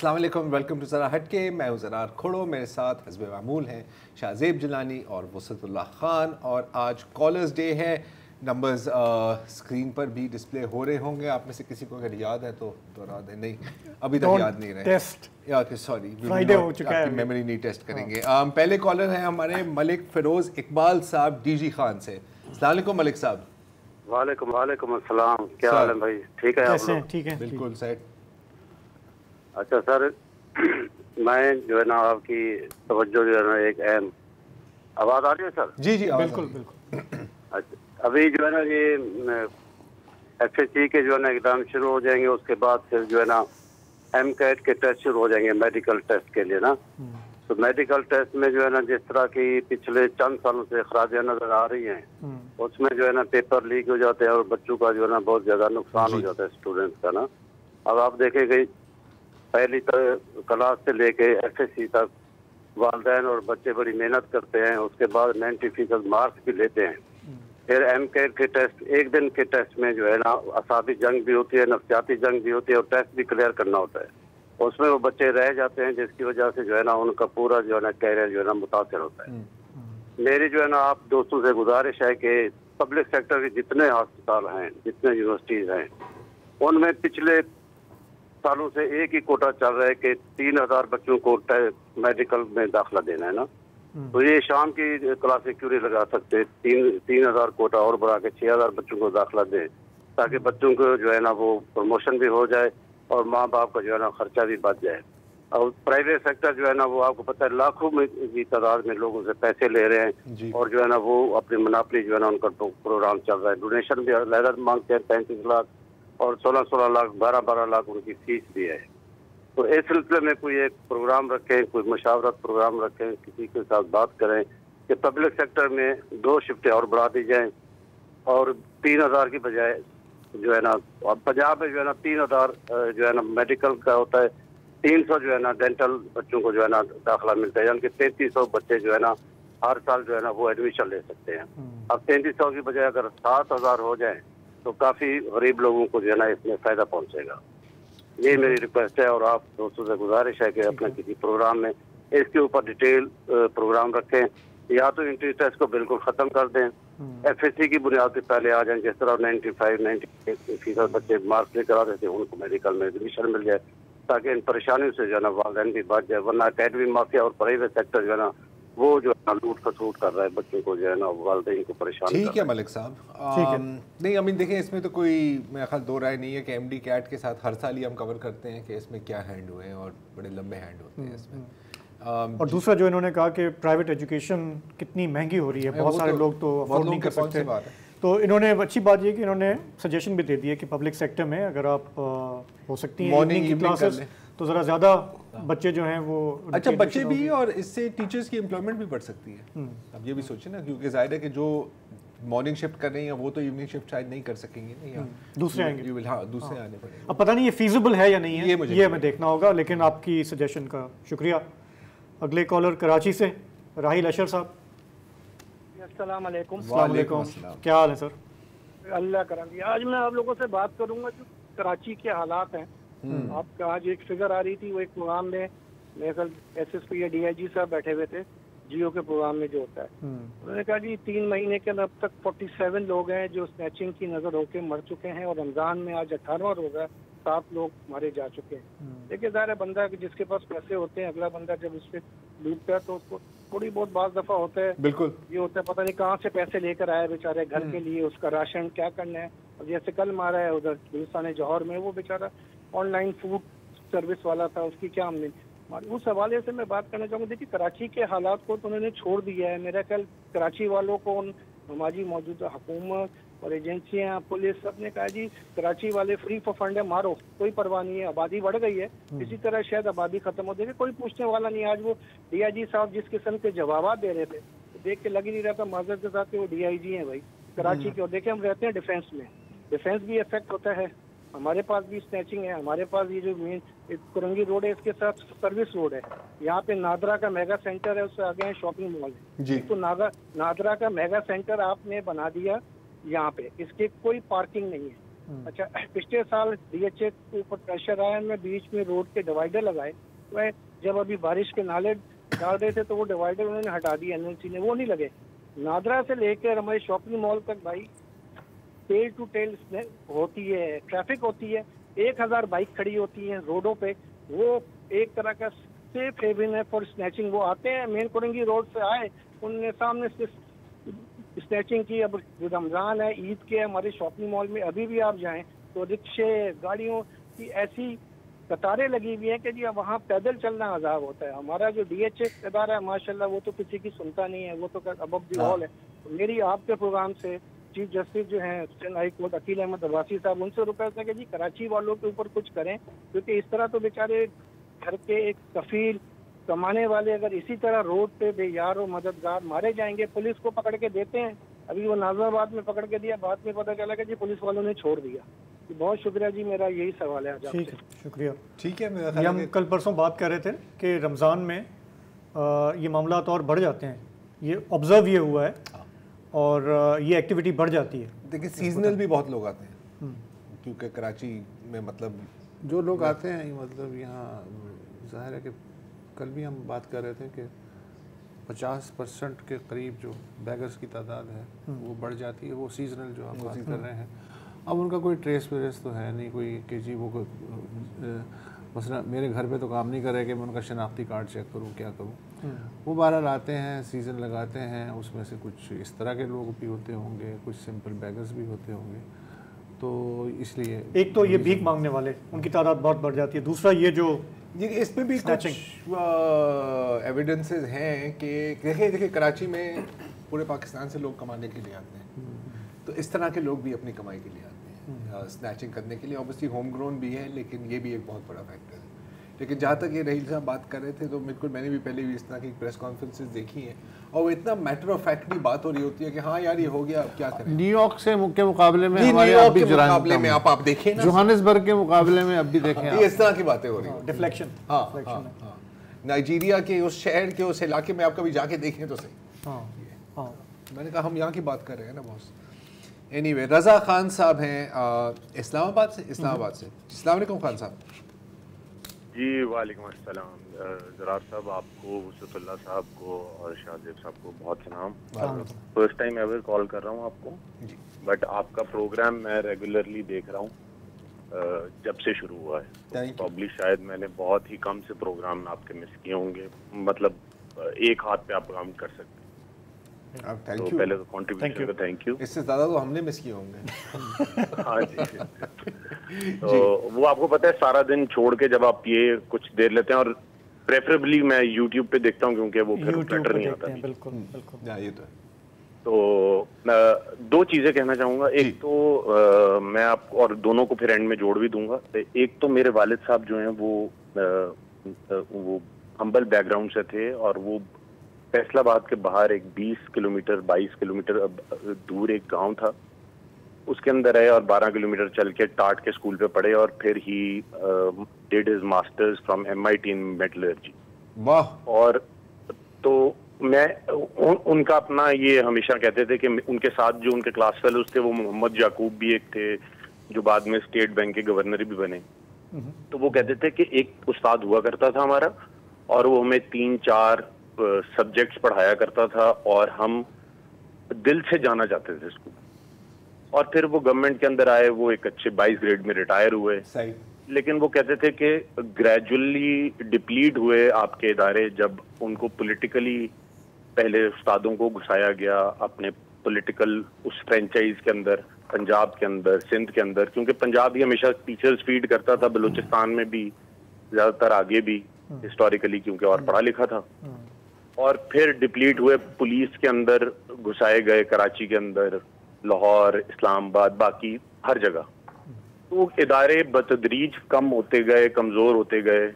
अस्सलाम वालेकुम, welcome to ज़रा हटके। मैं हूँ ज़रार खोड़ो, मेरे साथ हस्ब मामूल हैं शाहज़ेब जिलानी और वसतुल्लाह ख़ान। और आज कॉलर्स डे है। नंबर्स स्क्रीन पर भी डिस्प्ले हो रहे होंगे, आप में से किसी को अगर याद है तो दोहरा दें। नहीं, अभी तक याद नहीं रहे। टेस्ट या सॉरी, फ्राइडे हो चुका है, आपकी मेमोरी नहीं टेस्ट करेंगे। पहले कॉलर हैं हमारे मलिक फ़िरोज़ इकबाल साहब डीजी खान से। अस्सलाम वालेकुम मलिक साहब। वालेकुम अस्सलाम। क्या हाल है भाई? ठीक है आप लोग? ठीक है, बिल्कुल सेट। अच्छा सर, मैं जो है ना आपकी तवज्जो जो है ना एक अहम आवाज़ आ रही है सर? जी जी, बिल्कुल बिल्कुल। अच्छा, अभी जो है ना ये एफएससी के जो है ना एग्ज़ाम शुरू हो जाएंगे, उसके बाद फिर जो है ना एमकैट के टेस्ट शुरू हो जाएंगे मेडिकल टेस्ट के लिए ना। तो मेडिकल टेस्ट में जो है ना जिस तरह की पिछले चंद सालों से खराबियाँ नजर आ रही हैं, उसमें जो है ना पेपर लीक हो जाते हैं और बच्चों का जो है ना बहुत ज़्यादा नुकसान हो जाता है स्टूडेंट्स का ना। अब आप देखेंगे पहली क्लास से लेके एफएससी तक वालिदैन और बच्चे बड़ी मेहनत करते हैं, उसके बाद 90% मार्क्स भी लेते हैं। फिर एमकैट के टेस्ट, एक दिन के टेस्ट में जो है ना असाबी जंग भी होती है, नफ्सियाती जंग भी होती है और टेस्ट भी क्लियर करना होता है। उसमें वो बच्चे रह जाते हैं, जिसकी वजह से जो है ना उनका पूरा जो है ना कैरियर जो है ना मुतासर होता है। मेरी जो है ना आप दोस्तों से गुजारिश है कि पब्लिक सेक्टर के जितने अस्पताल हैं, जितने यूनिवर्सिटीज हैं, उनमें पिछले सालों से एक ही कोटा चल रहा है कि 3000 बच्चों को मेडिकल में दाखिला देना है ना। तो ये शाम की क्लासें क्यों नहीं लगा सकते? 3000 कोटा और बढ़ा के 6000 बच्चों को दाखिला दें, ताकि बच्चों को जो है ना वो प्रमोशन भी हो जाए और माँ बाप का जो है ना खर्चा भी बच जाए। और प्राइवेट सेक्टर जो है ना वो आपको पता है लाखों में की तादाद में लोगों से पैसे ले रहे हैं और जो है ना वो अपनी मुनाफी जो है ना उनका प्रोग्राम चल रहा है। डोनेशन भी अलग मांगते हैं, 35 लाख और 16 लाख, 12 लाख उनकी फीस भी है। तो इस सिलसिले में कोई एक प्रोग्राम रखें, कोई मशावरत प्रोग्राम रखें, किसी के साथ बात करें कि पब्लिक सेक्टर में 2 शिफ्टें और बढ़ा दी जाएं और 3000 की बजाय जो है ना, पंजाब में जो है ना 3000 जो है ना मेडिकल का होता है, 300 जो है ना डेंटल बच्चों को जो है ना दाखिला मिलता है, यानी कि 3300 बच्चे जो है ना हर साल जो है ना वो एडमिशन ले सकते हैं। अब 3300 की बजाय अगर 7000 हो जाए तो काफ़ी गरीब लोगों को जो है ना इसमें फ़ायदा पहुँचेगा। ये मेरी रिक्वेस्ट है और आप दोस्तों से गुजारिश है कि अपने किसी प्रोग्राम में इसके ऊपर डिटेल प्रोग्राम रखें, या तो एंट्री टेस्ट को बिल्कुल ख़त्म कर दें, एफएससी की बुनियाद पर पहले आ जाएं, जिस तरह 95-98% बच्चे मार्क्स लेकर आ रहे थे उनको मेडिकल में एडमिशन मिल जाए, ताकि इन परेशानियों से जो है ना वालिदैन भी बच जाए। वरना अकेडमी माफिया और प्राइवेट सेक्टर जो है ना वो जो है ना लूट खसूट कर रहा है, बच्चों को जो है ना वालिदैन को परेशान। ठीक है मलिक साहब, नहीं अमीन देखें इसमें तो कोई मेरा ख्याल दो राय नहीं है कि एमडी कैट के साथ हर साल ही हम कवर करते हैं कि इसमें क्या हैंड हुए हैं और बड़े लंबे हैंड होते हैं इसमें। और दूसरा जो इन्होंने कहा कि प्राइवेट एजुकेशन कितनी महंगी हो रही है, बहुत सारे लोग तो अफोर्ड नहीं कर सकते। तो इन्होंने अच्छी बात ये कि इन्होंने सजेशन भी दे दी है कि पब्लिक सेक्टर में अगर आप हो सकती है मॉर्निंग की क्लासेस तो ज़रा ज़्यादा बच्चे जो हैं वो अच्छा बच्चे भी, और इससे टीचर्स की एम्प्लॉयमेंट भी बढ़ सकती है। अब ये भी सोचिए ना, क्योंकि जाहिर है कि जो मॉर्निंग शिफ्ट कर रही हैं वो तो इवनिंग शिफ्ट शायद नहीं कर सकेंगे ना, दूसरे आएंगे। हाँ, दूसरे आने पड़ेंगे। अब पता नहीं ये फीजिबल है या नहीं है, ये हमें देखना होगा, लेकिन आपकी सजेशन का शुक्रिया। अगले कॉलर कराची से राहिल अशर साहब। अस्सलाम वालेकुम। क्या हाल है सर? अल्लाह करम। आज मैं आप लोगों से बात करूंगा जो कराची के हालात हैं। आपका आज एक फिगर आ रही थी, वो एक प्रोग्राम में मेरे ख्याल एसएसपी या डीआईजी साहब बैठे हुए थे जियो के प्रोग्राम में जो होता है। उन्होंने कहा जी 3 महीने के अंदर अब तक 47 लोग हैं जो स्नैचिंग की नजर होकर मर चुके हैं और रमजान में आज 18वां रोजा 7 लोग मारे जा चुके हैं। देखिए ज़ाहिर है बंदा जिसके पास पैसे होते हैं, अगला बंदा जब उस पर लूटता है तो उसको थोड़ी बहुत बाज़ दफ़ा होता है, बिल्कुल ये होता है पता नहीं कहाँ से पैसे लेकर आए बेचारे घर के लिए, उसका राशन क्या करना है। और जैसे कल मारा है उधर गुलिस्तान जौहर में, वो बेचारा ऑनलाइन फूड सर्विस वाला था, उसकी क्या आमदनी। उस हवाले से मैं बात करना चाहूँगा। देखिए कराची के हालात को तो उन्होंने छोड़ दिया है, मेरा ख्याल कराची वालों को हमारी मौजूदा हुकूमत और एजेंसियाँ पुलिस सब ने कहा जी कराची वाले फ्री फॉर फंड है, मारो, कोई परवाह नहीं है, आबादी बढ़ गई है, इसी तरह शायद आबादी खत्म हो जाएगी, कोई पूछने वाला नहीं। आज वो डीआईजी साहब जिस किस्म के जवाब दे रहे थे तो देख के लग ही नहीं रहा था माजरत के साथ कि वो डीआईजी हैं भाई कराची के। और देखे हम रहते हैं डिफेंस में, डिफेंस भी इफेक्ट होता है, हमारे पास भी स्नैचिंग है, हमारे पास ये जो मेन कुरंगी रोड है इसके साथ सर्विस रोड है, यहाँ पे नादरा का मेगा सेंटर है, उससे आगे शॉपिंग मॉल है। तो नादरा का मेगा सेंटर आपने बना दिया यहाँ पे, इसके कोई पार्किंग नहीं है, अच्छा, पिछले साल DHA के ऊपर प्रेशर आया, में बीच में रोड के डिवाइडर लगाए, वह जब अभी बारिश के नाले डाल रहे थे तो वो डिवाइडर उन्होंने हटा दिया NLC ने, वो नहीं लगे। नादरा से लेकर हमारे शॉपिंग मॉल तक भाई टेल टू टेल होती है, ट्रैफिक होती है, 1000 बाइक खड़ी होती है रोडों पे। वो एक तरह का सेफ हेवन है फॉर स्नैचिंग। वो आते हैं मेन कोरंगी रोड से आए, उनने सामने से स्नैचिंग की। अब रमजान है, ईद के, हमारे शॉपिंग मॉल में अभी भी आप जाएं तो रिक्शे, गाड़ियों की ऐसी कतारें लगी हुई हैं कि जी अब वहाँ पैदल चलना अजाब होता है। हमारा जो DHA इदारा है माशाल्लाह वो तो किसी की सुनता नहीं है, वो तो अबव दी ऑल है। तो मेरी आपके प्रोग्राम से चीफ जस्टिस जो हैं supreme high court Akeel Ahmed Abbasi साहब, उनसे रिक्वेस्ट है कि जी कराची वालों के ऊपर कुछ करें, क्योंकि इस तरह तो बेचारे घर के एक कफील कमाने वाले अगर इसी तरह रोड पे बेयार और मददगार मारे जाएंगे। पुलिस को पकड़ के देते हैं, अभी वो नाजराबाद में पकड़ के दिया, बाद में पता चला कि जी पुलिस वालों ने छोड़ दिया। बहुत शुक्रिया जी, मेरा यही सवाल है। ठीक है, शुक्रिया। ठीक है, हम कल परसों बात कर रहे थे कि रमज़ान में ये मामला और बढ़ जाते हैं, ये ऑब्जर्व ये हुआ है और ये एक्टिविटी बढ़ जाती है। देखिए सीजनल भी बहुत लोग आते हैं, क्योंकि कराची में मतलब जो लोग आते हैं मतलब यहाँ जाहिर है कि कल भी हम बात कर रहे थे कि 50% के करीब जो बैगर्स की तादाद है वो बढ़ जाती है। वो सीजनल जो आप बात कर रहे हैं, अब उनका कोई ट्रेस वेरेस तो है नहीं कोई कि जी वो मसला मेरे घर पे तो काम नहीं करे कि मैं उनका शनाख्ती कार्ड चेक करूँ, क्या करूँ। वो बहरहाल आते हैं, सीज़न लगाते हैं, उसमें से कुछ इस तरह के लोग भी होते होंगे, कुछ सिंपल बैगर्स भी होते होंगे। तो इसलिए एक तो ये भीख मांगने वाले, उनकी तादाद बहुत बढ़ जाती है। दूसरा ये जो इसमें भी कुछ एविडेंसेस हैं कि देखिए कराची में पूरे पाकिस्तान से लोग कमाने के लिए आते हैं, तो इस तरह के लोग भी अपनी कमाई के लिए आते हैं, स्नैचिंग करने के लिए। ऑब्वियसली होम ग्रोन भी है, लेकिन ये भी एक बहुत बड़ा फैक्टर है। लेकिन जहाँ तक ये रहील साहब बात कर रहे थे, तो बिल्कुल मैंने भी पहले भी इस तरह की प्रेस कॉन्फ्रेंसेस देखी हैं, और वो इतना मैटर ऑफ फैक्टली बात हो रही होती है कि हाँ यार ये हो गया, अब क्या करें। न्यूयॉर्क से के मुकाबले में हमारे अब भी मुकाबले में आप देखें ना, जोहानिसबर्ग के मुकाबले में अब भी देखें, ये इस तरह की बातें हो रही हैं। डिफ्लेक्शन, हाँ, नाइजीरिया के उस शहर के उस इलाके में आप कभी जाके देखें तो सही। मैंने कहा हम यहाँ की बात कर रहे हैं ना बॉस। एनीवे, रज़ा खान साहब हैं इस्लामाबाद से। अस्सलाम वालेकुम खान साहब। जी वालेकुम अस्सलाम। ज़रार साहब, आपको, वसतुल्लाह साहब को और शाहजेब साहब को बहुत सलाम। फर्स्ट टाइम एवर कॉल कर रहा हूँ आपको, बट आपका प्रोग्राम मैं रेगुलरली देख रहा हूँ जब से शुरू हुआ है। प्रॉब्ली शायद मैंने बहुत ही कम से प्रोग्राम आपके मिस किए होंगे, मतलब एक हाथ पे आप काम कर सकते हैं। थैंक यू, पहले तो कंट्रीब्यूशन का थैंक यू। इससे ज़्यादा तो हमने मिस किए होंगे। हाँ जी। तो वो आपको पता है, सारा दिन छोड़ के जब आप ये कुछ देर लेते हैं, और प्रेफरेबली मैं यूट्यूब पे देखता हूँ क्योंकि वो फिर बेटर नहीं आता। बिल्कुल बिल्कुल, ये तो है। तो दो चीजें कहना चाहूंगा। एक तो मैं आपको और दोनों को फिर एंड में जोड़ भी दूंगा। एक तो मेरे वालिद साहब जो हैं वो हम्बल बैकग्राउंड से थे, और वो फैसलाबाद के बाहर एक 22 किलोमीटर दूर एक गांव था, उसके अंदर रहे और 12 किलोमीटर चल के टाट के स्कूल पे पढ़े, और फिर he did his masters from MIT in metallurgy. वाह। और तो मैं उनका अपना ये हमेशा कहते थे कि उनके साथ जो उनके क्लास फेलोज थे वो मोहम्मद याकूब भी एक थे, जो बाद में स्टेट बैंक के गवर्नर भी बने। तो वो कहते थे कि एक उस्ताद हुआ करता था हमारा, और वो हमें 3-4 सब्जेक्ट्स पढ़ाया करता था, और हम दिल से जाना चाहते थे स्कूल। और फिर वो गवर्नमेंट के अंदर आए, वो एक अच्छे 22 ग्रेड में रिटायर हुए। सही। लेकिन वो कहते थे कि ग्रेजुअली डिप्लीट हुए आपके इदारे जब उनको पॉलिटिकली पहले उस्तादों को घुसाया गया अपने पॉलिटिकल उस फ्रेंचाइज के अंदर, पंजाब के अंदर, सिंध के अंदर, क्योंकि पंजाब ही हमेशा टीचर्स फीड करता था, बलूचिस्तान में भी ज्यादातर, आगे भी हिस्टोरिकली, क्योंकि और पढ़ा लिखा था। और फिर डिप्लीट हुए, पुलिस के अंदर घुसाए गए, कराची के अंदर, लाहौर, इस्लामाबाद, बाकी हर जगह। तो इदारे बतदरीज कम होते गए, कमज़ोर होते गए,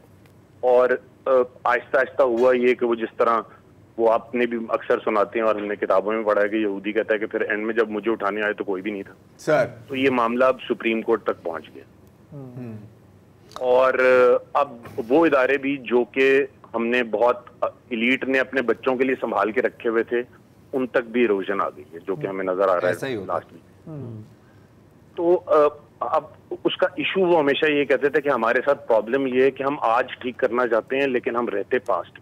और आहिस्ता आहिस्ता हुआ ये कि वो जिस तरह वो आपने भी अक्सर सुनाते हैं और हमने किताबों में पढ़ा है कि यहूदी कहता है कि फिर एंड में जब मुझे उठाने आए तो कोई भी नहीं था सर। तो ये मामला अब सुप्रीम कोर्ट तक पहुंच गया। और अब वो इदारे भी जो कि हमने बहुत इलीट ने अपने बच्चों के लिए संभाल के रखे हुए थे, उन तक भी इरोजन आ गई है, जो कि हमें नजर आ रहा है लास्ट वीक। तो अब उसका इशू वो हमेशा ये कहते थे कि हमारे साथ प्रॉब्लम ये है कि हम आज ठीक करना चाहते हैं लेकिन हम रहते पास्ट।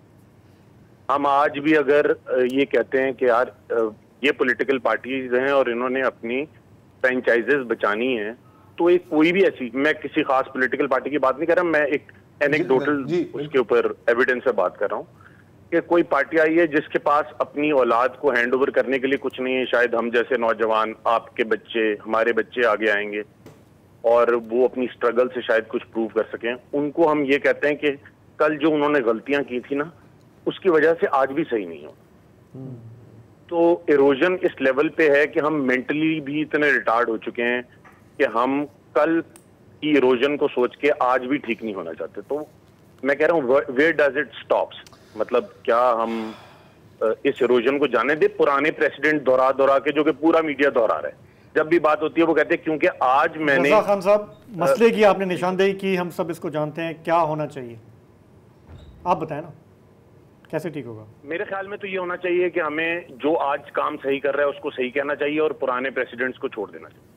हम आज भी अगर ये कहते हैं कि यार ये पॉलिटिकल पार्टीज हैं और इन्होंने अपनी फ्रेंचाइजेस बचानी है, तो एक कोई भी ऐसी, मैं किसी खास पॉलिटिकल पार्टी की बात नहीं कर रहा, मैं एक एनेक्डोटल उसके ऊपर एविडेंस से बात कर रहा हूँ कि कोई पार्टी आई है जिसके पास अपनी औलाद को हैंड ओवर करने के लिए कुछ नहीं है। शायद हम जैसे नौजवान, आपके बच्चे, हमारे बच्चे आगे आएंगे और वो अपनी स्ट्रगल से शायद कुछ प्रूव कर सकें। उनको हम ये कहते हैं कि कल जो उन्होंने गलतियां की थी ना, उसकी वजह से आज भी सही नहीं हो। तो इरोजन इस लेवल पे है कि हम मेंटली भी इतने रिटार्ड हो चुके हैं कि हम कल की इरोजन को सोच के आज भी ठीक नहीं होना चाहते। तो मैं कह रहा हूँ वेयर डज इट स्टॉप्स, मतलब क्या हम इस इरोजन को जाने दे? पुराने प्रेसिडेंट दोहरा के, जो कि पूरा मीडिया दोहरा रहा है, जब भी बात होती है वो कहते हैं क्योंकि आज मैंने खान साहब मसले की आपने निशानदेही की, हम सब इसको जानते हैं, क्या होना चाहिए आप बताएं ना, कैसे ठीक होगा? मेरे ख्याल में तो ये होना चाहिए कि हमें जो आज काम सही कर रहा है उसको सही कहना चाहिए और पुराने प्रेसिडेंट्स को छोड़ देना चाहिए।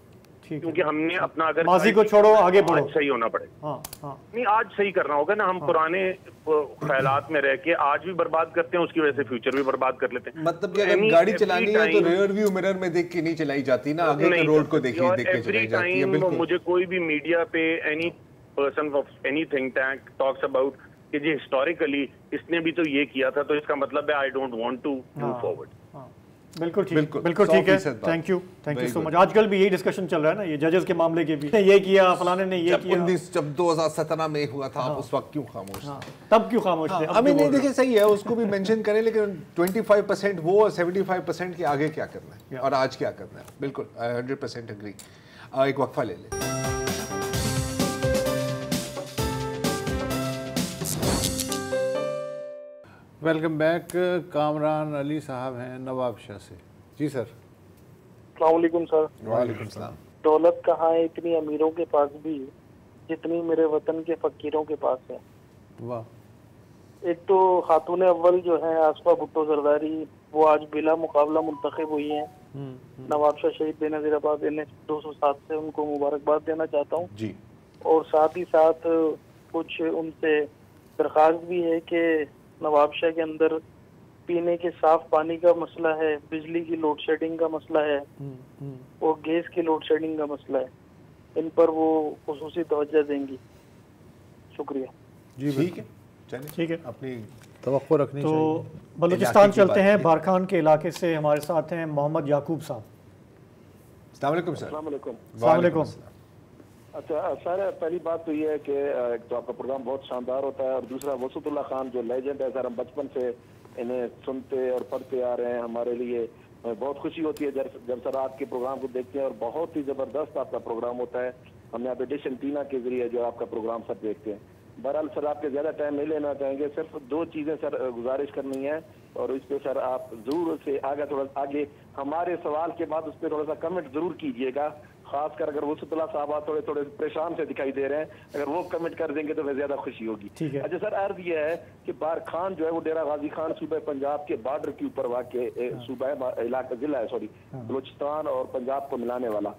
क्योंकि हमने अपना अगर माजी को छोड़ो, आगे बढ़ो, आज सही होना पड़ेगा। हाँ। नहीं, आज सही करना होगा ना। हम पुराने ख्यालात में रह के आज भी बर्बाद करते हैं, उसकी वजह से फ्यूचर भी बर्बाद कर लेते हैं। मतलब कि अगर गाड़ी चलानी है तो रियर व्यू मिरर में देख के नहीं चलाई जाती ना, आगे के रोड को देख के चलाई जाती है। बिल्कुल। मुझे कोई भी मीडिया पे any person of any think tank talks about कि जी हिस्टोरिकली इसने भी तो ये किया था, तो इसका मतलब है I don't want to move forward. बिल्कुल ठीक है। Thank you so much. आजकल भी यही डिस्कशन चल रहा है ना, ये जजेस के मामले के भी, ये किया फलाने ने, ये किया। जब 2017 में हुआ था, आप उस वक्त क्यों खामोश थे? तब क्यों खामोश थे? अभी नहीं, देखिए सही है, उसको भी मेंशन करें, लेकिन 25% वो और 75% के आगे क्या करना है और आज क्या करना है। बिल्कुल 100% एग्री। एक वक्फा ले लें। Welcome back. कामरान अली साहब हैं नवाबशाह से। जी सर। अस्सलाम वालेकुम सर। वालेकुम सलाम। दौलत कहाँ है इतनी अमीरों के पास भी जितनी मेरे वतन के फकीरों के पास है। वाह। एक तो खातून अव्वल जो है आसफा भुट्टो जरदारी, वो आज बिला मुकाबला मुंतखब हुई हैं। नवाबशाह शहीद बेनज़ीराबाद NH 207 से उनको मुबारकबाद देना चाहता हूँ जी। और साथ ही साथ कुछ उनसे दरख्वास्त भी है कि नवाबशाह के अंदर पीने के साफ पानी का मसला है, बिजली की लोड शेडिंग का मसला है और गैस की लोड शेडिंग का मसला है, इन पर वो खुसूसी तवज्जो देंगी। शुक्रिया जी। ठीक है, चलिए ठीक है, अपनी तवक्को रखनी चाहिए। तो बलूचिस्तान चलते हैं, बारखान के इलाके से हमारे साथ हैं मोहम्मद याकूब साहब। अस्सलाम वालेकुम सर। अस्सलाम वालेकुम। अच्छा सर, पहली बात तो ये है कि एक तो आपका प्रोग्राम बहुत शानदार होता है और दूसरा वसूतुल्लाह खान जो लेजेंड है सर, हम बचपन से इन्हें सुनते और पढ़ते आ रहे हैं। हमारे लिए बहुत खुशी होती है जब सर आपके प्रोग्राम को देखते हैं और बहुत ही ज़बरदस्त आपका प्रोग्राम होता है। हम यहाँ पे डिश एंटीना के जरिए जो आपका प्रोग्राम सर देखते हैं। बहरहाल सर आपके ज़्यादा टाइम नहीं लेना चाहेंगे, सिर्फ 2 चीज़ें सर गुजारिश करनी है और इस पे सर आप ज़रूर से आगे हमारे सवाल के बाद उस पर थोड़ा सा कमेंट ज़रूर कीजिएगा। खासकर अगर वसूतुल्लाह साहब थोड़े थोड़े परेशान से दिखाई दे रहे हैं, अगर वो कमेंट कर देंगे तो वह ज्यादा खुशी होगी। अच्छा सर, अर्ज ये है कि बारखान जो है वो डेरा गाजी खान सूबे पंजाब के बॉर्डर के ऊपर वाक़ सूबा इलाका जिला है, सॉरी बलूचिस्तान और पंजाब को मिलाने वाला।